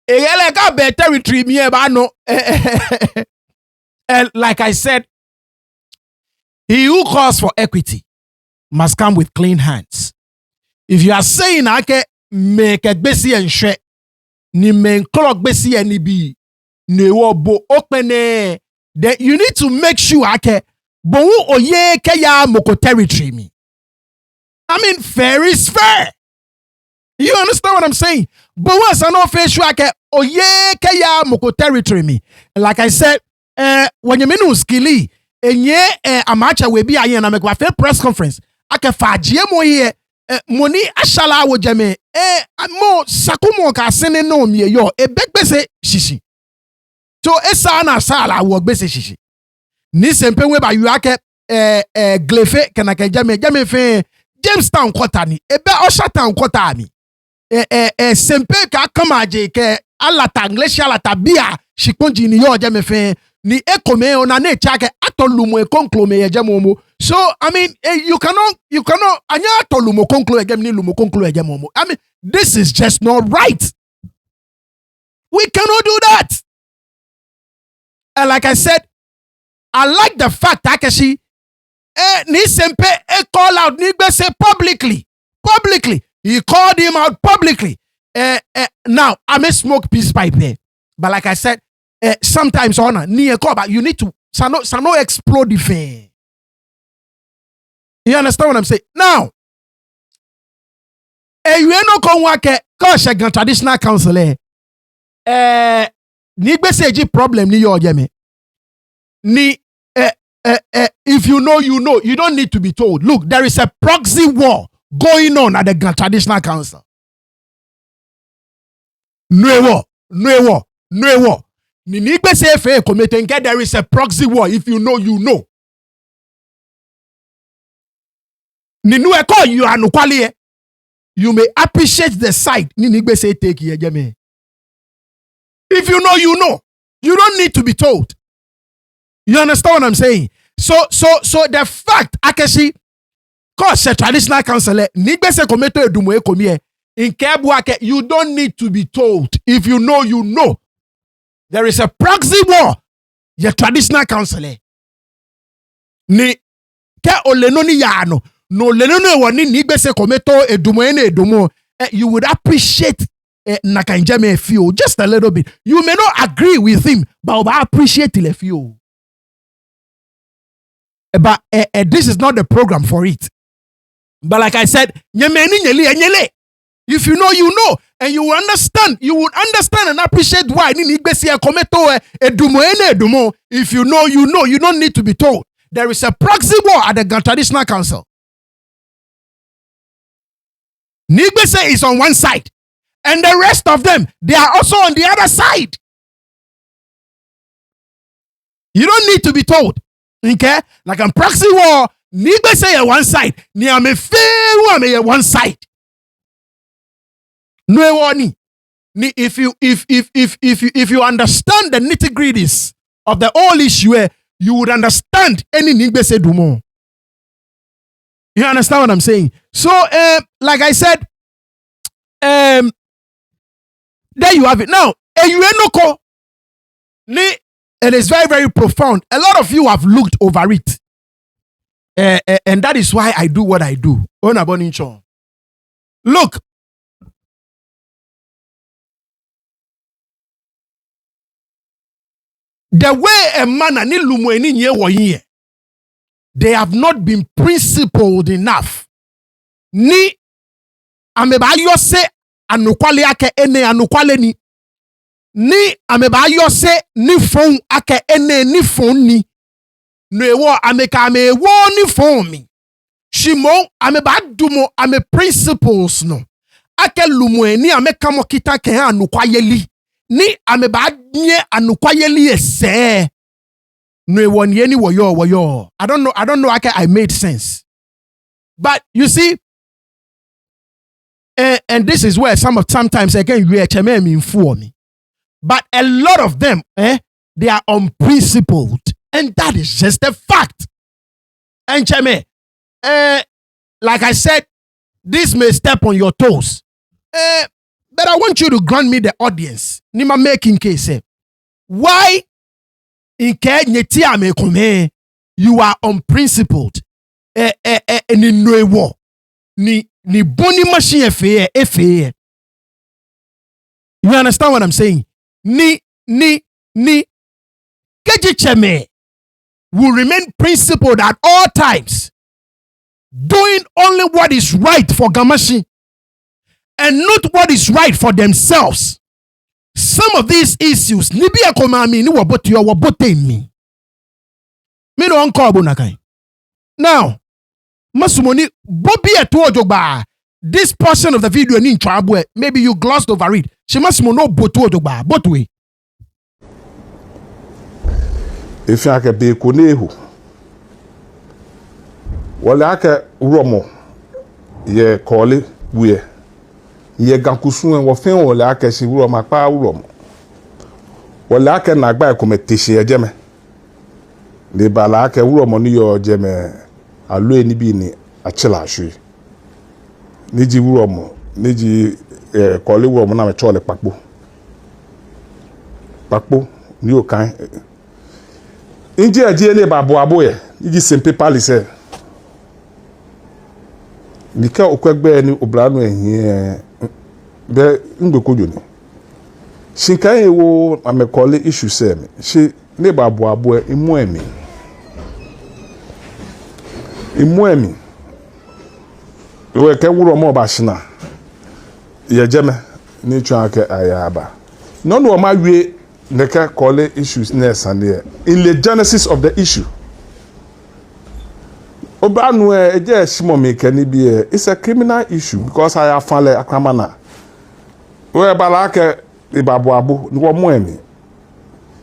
ele ka be territory mi e ba no. And like I said, he who calls for equity must come with clean hands. If you are saying ake make a besi and share ni men clock besi and be ne wo bo open then you need to make sure ake bo oye ke ya moko territory me. I mean fair is fair. You understand what I'm saying? But once I know fair sure ake oye ke ya moko territory me. And like I said, when you menu skilly enye amacha we be ayen na make wa press conference ake fagye mo here money ashala wo jame mo sakumo ka sene no mi yo begbese shishi so esa na sala wo gbese shishi ni sempe we ba yu ake glefe kana ke jame fe Jamestown Quarter ni ebe Oshatown Quarter mi sempe ka kamaje ke alata English alata bia shikonji ni yo jame fe ni ekome ona ne chake atolumo e konklome ye jamomo. So I mean you cannot anya atolumo konklo e jam ni lumo konklo e jamomo. I mean this is just not right. We cannot do that. And like I said, I like the fact Takeshi ni sempe call out Nigbese publicly. He called him out publicly. Now I may smoke peace pipe here. But like I said, sometimes honor near call, you need to sano explode the thing. You understand what I'm saying? Now, you no kon wake gosh traditional council ni gbese problem ni yo jeme. Ni if you know, you don't need to be told. Look, there is a proxy war going on at the traditional council. No war. Ni gbese fe committing there is a proxy war. If you know, you know. Ni nu e call you anu kwale. You may appreciate the side ni gbese take ye jeme. If you know, you know. You don't need to be told. You understand what I'm saying? So the fact Akeshi cause a traditional council ni gbese committed edumo e komie in kebuake, you don't need to be told. If you know, you know. There is a proxy war. Your traditional counselor. Ni ke oleno ni yano. No leno wani ni bese kometo edumo ene edumo. You would appreciate Nakanjame few just a little bit. You may not agree with him, but I appreciate the few. But this is not the program for it. But like I said, if you know, you know, and you understand, you would understand and appreciate why. If you know, you know, you don't need to be told. There is a proxy war at the traditional council. Nigbese is on one side, and the rest of them, they are also on the other side. You don't need to be told. Okay? Like a proxy war, Nigbese on one side, Niame Feru on one side. No warning. If you understand the nitty-gritties of the whole issue, you would understand any Nigbese Dumo. You understand what I'm saying? So, like I said, there you have it. Now, it is very, very profound. A lot of you have looked over it. And that is why I do what I do. Look. The way a man and they have not been principled enough. Ni ameba yose anukwale ake ene anukwale ni. Ni ameba yose ni phone ake ene ni phone ni. No ewo ameka amewo ni phone mi. Shimo ameba dumo ame principles no. Ake lumwe ni ameka mo kita ke anukwale li. Ni ameba nye anukwale li ese. No one yeni woyo. I don't know. I made sense. But you see, and this is where sometimes again you inform me. But a lot of them, they are unprincipled, and that is just a fact. And Cheme, like I said, this may step on your toes. But I want you to grant me the audience. Nima making case. Why? You are unprincipled. Ni boni machine fe. You understand what I'm saying? Ni Kejicheme will remain principled at all times, doing only what is right for Gamashi and not what is right for themselves. Some of these issues, Libya Komami, ni wabote yo wabote mi. Me no anko abonakai. Now, Masumoni, Bobby Atuojoba, this portion of the video in Trabwe, maybe you glossed over it. She must know Botuojoba, but we. If I can be Kunehu, well, I can Romo, ye call it, we. Ye gankusu en wo fen wo la ka si wuro ma pa wuro mo wo la ka na gba ko metisi e jeme le ba la ka wuro mo ni yo jeme alo eni bi ni achila ahwe ni ji wuro mo ni ji ko le wuro mo na me chole papo ni o kan inji aje le ba bo abo ye ji sempe palise ni ka okwegbe ni obranu ehin be ngbekojo ni shinkan ewo amekole issue se me she ne ba abo imu emi we ke wuro mo ba shina ye jeme ni twa ke ayaba no ma wie ne ka call issues na sande in the genesis of the issue Obranu eje shimo me kani bi it's a criminal issue because I have found akramana we balaka ibabo abo ni wo mo emi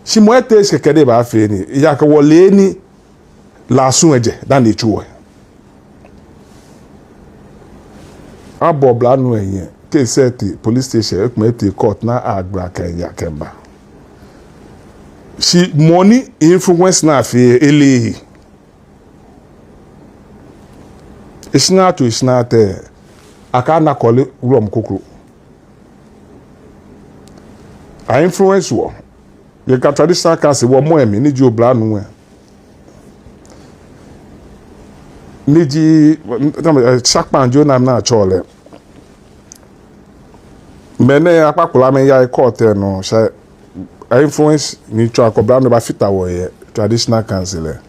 shimo ete sekede ba fe ni ya ka wole ni la sun eje dan de chuwe abo blanu eyin ke seti police station ekmeti court na agbra kan ya kemba she money influence na fe elehi it's not akana call it rom kokro I influence wo You can traditional council one more me need you brand new. Niji Shakman Jonah na chole. Mene akwakola me ya court no sha influence ni twa ko brand ba fita wo ye traditional council.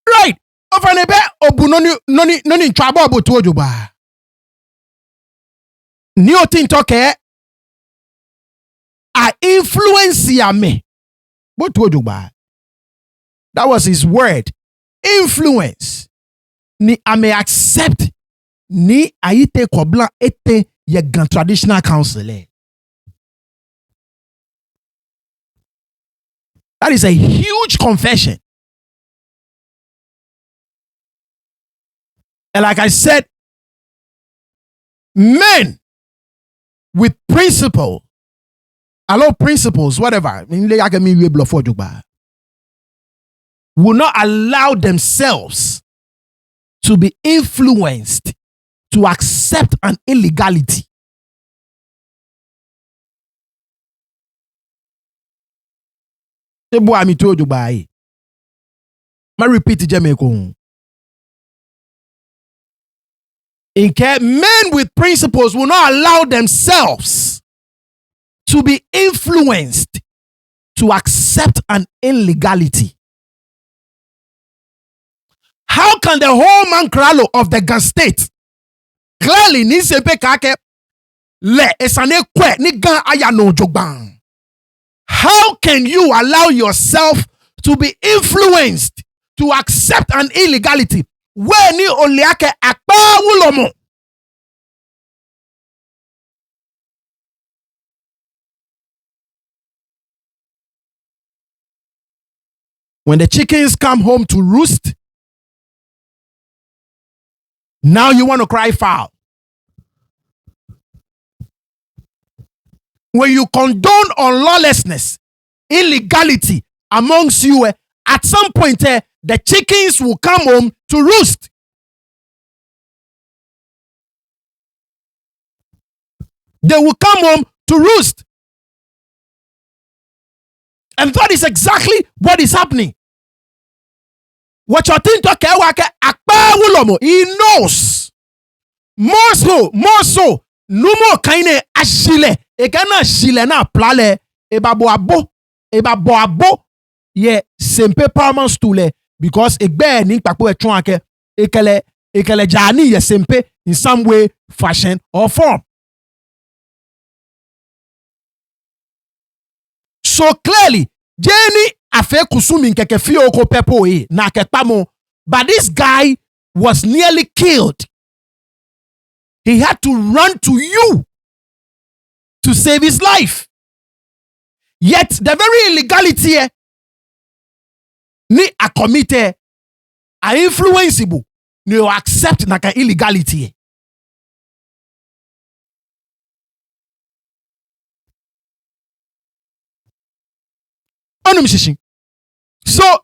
Right. Ofanebe obu noni ntwabo obotu ojoba. Nii Otintor ke a influence ya me. Botu ojoba. That was his word. Influence. Ni ame accept Nii Ayi te kobla ete ye gan traditional council. That is a huge confession. And like I said, men with principle, whatever, will not allow themselves to be influenced to accept an illegality. I repeat it, men with principles will not allow themselves to be influenced to accept an illegality. How can the whole man kralo of the Gan state clearly ni sepe kake le esane kwe ni gan aya no jogban? How can you allow yourself to be influenced to accept an illegality? Where ni oliake akpa wulomo? When the chickens come home to roost, now you want to cry foul. When you condone on lawlessness, illegality amongst you, at some point, the chickens will come home to roost. They will come home to roost. And that is exactly what is happening. What you're thinking, he knows. More so, no more kind ashile. Ekana shile na plale. Ebo ye sempe paramount stule. Because egbe ni pakpo etronake ekele jani ye sempe in some way, fashion, or form. So clearly, Jenny afe kusumi nkeke fioko pepo na kekpamo, but this guy was nearly killed. He had to run to you to save his life. Yet the very illegality ni a commit a influenceable ni o accept na ka illegality. So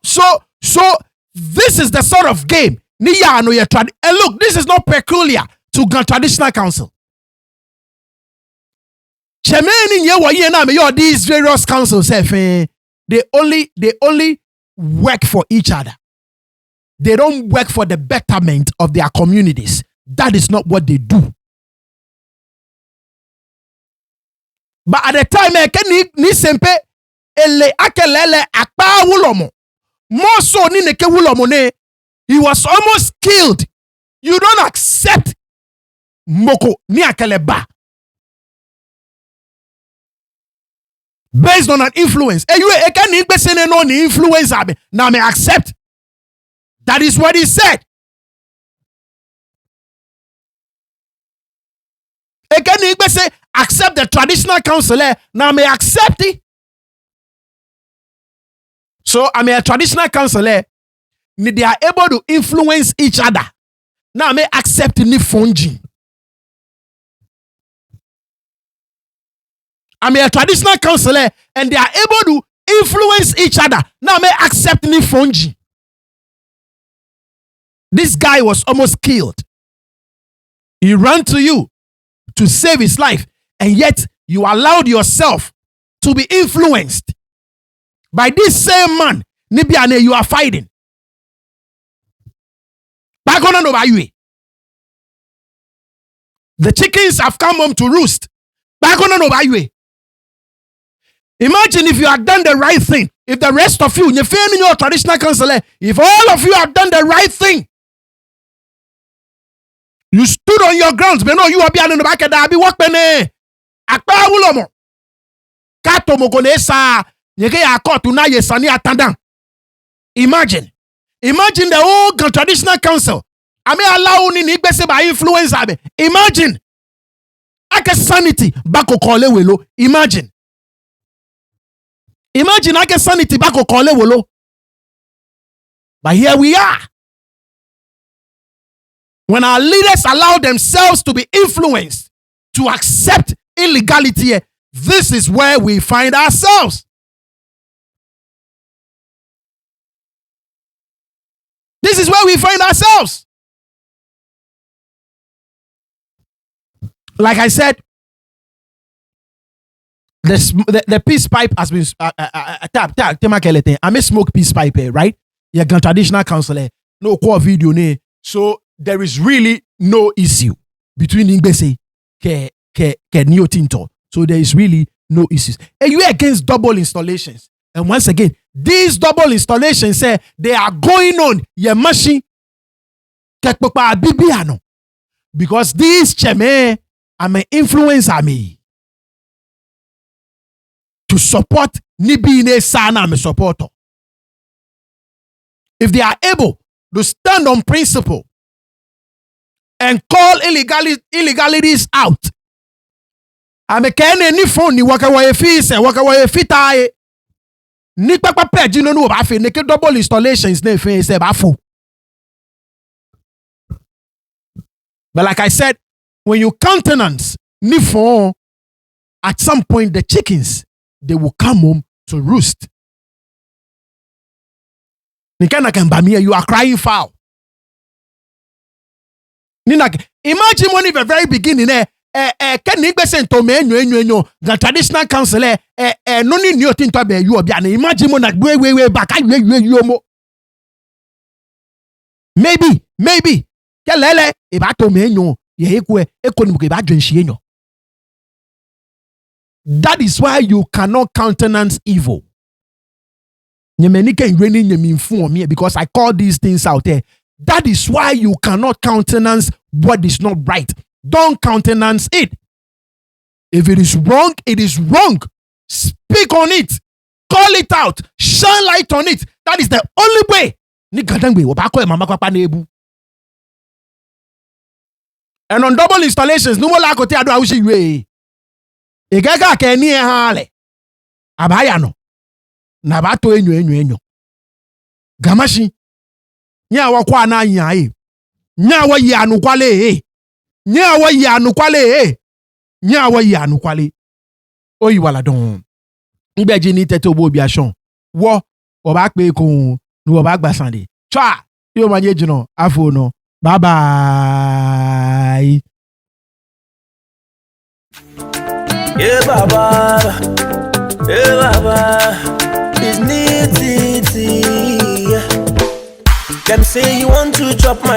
this is the sort of game. And look, this is not peculiar to Gan Traditional Council. These various councils, they only work for each other. They don't work for the betterment of their communities. That is not what they do. But at the time, ni sempe ele akelele akpa wulomo. More so ni neke wulomo ne. He was almost killed. You don't accept moko ni akeleba based on an influence. You can no ni influence abe. Now me accept. That is what he said. Can say accept the traditional council. Now me accept it. So I'm a traditional councillor. They are able to influence each other. Now I may accept ni fungi. I'm a traditional councillor and they are able to influence each other. Now I may accept ni fungi. This guy was almost killed. He ran to you to save his life, and yet you allowed yourself to be influenced by this same man. Nibiane, you are fighting. The chickens have come home to roost. Imagine if you had done the right thing. If the rest of you, your traditional counselor, if all of you have done the right thing, you stood on your grounds, but no, you are behind the back of the work. Imagine the whole traditional council. I may allow ni by influence. Imagine. Ake sanity bako kole welo. Imagine ake sanity bako kole welo. But here we are. When our leaders allow themselves to be influenced, to accept illegality, this is where we find ourselves. This is where we find ourselves. Like I said, the peace pipe has been I may smoke peace pipe, right? Yeah, traditional counselor, no core video, so there is really no issue between Ingbese ke Nii Otintor. So there is really no issues. And you are against double installations. And once again, these double installations say they are going on. Yeah, Mashie bibiano, because these cheme are my influencer me to support Nibine Sana me supporter. If they are able to stand on principle and call illegalities out, I'm a kene ni phone ni waka wa fitae ni papa page no ba fe neke double installations na fe se ba fo. But like I said, when you countenance ni phone, at some point the chickens, they will come home to roost. You are crying foul. Imagine when in the very beginning, the traditional counselor, no Nii Otintor be you obiane. Imagine when way back, maybe. That is why you cannot countenance evil. Because I call these things out there. That is why you cannot countenance what is not right. Don't countenance it. If it is wrong, it is wrong. Speak on it. Call it out. Shine light on it. That is the only way. And on double installations, no more like what I do. Igega ke ni hale. Abaya no. Na bato enyo. Gamashi. Nya wakwa na nya Nya wa yi anukwale Nya wa yi anukwale. Oyi wala don. Ngbeji ni tete obo bi ashon. Wo oba pe ko nu oba gba sande. Twa yo manje jino afo no. Bye bye. Yeah, Baba, it's Nii. Them say you want to chop my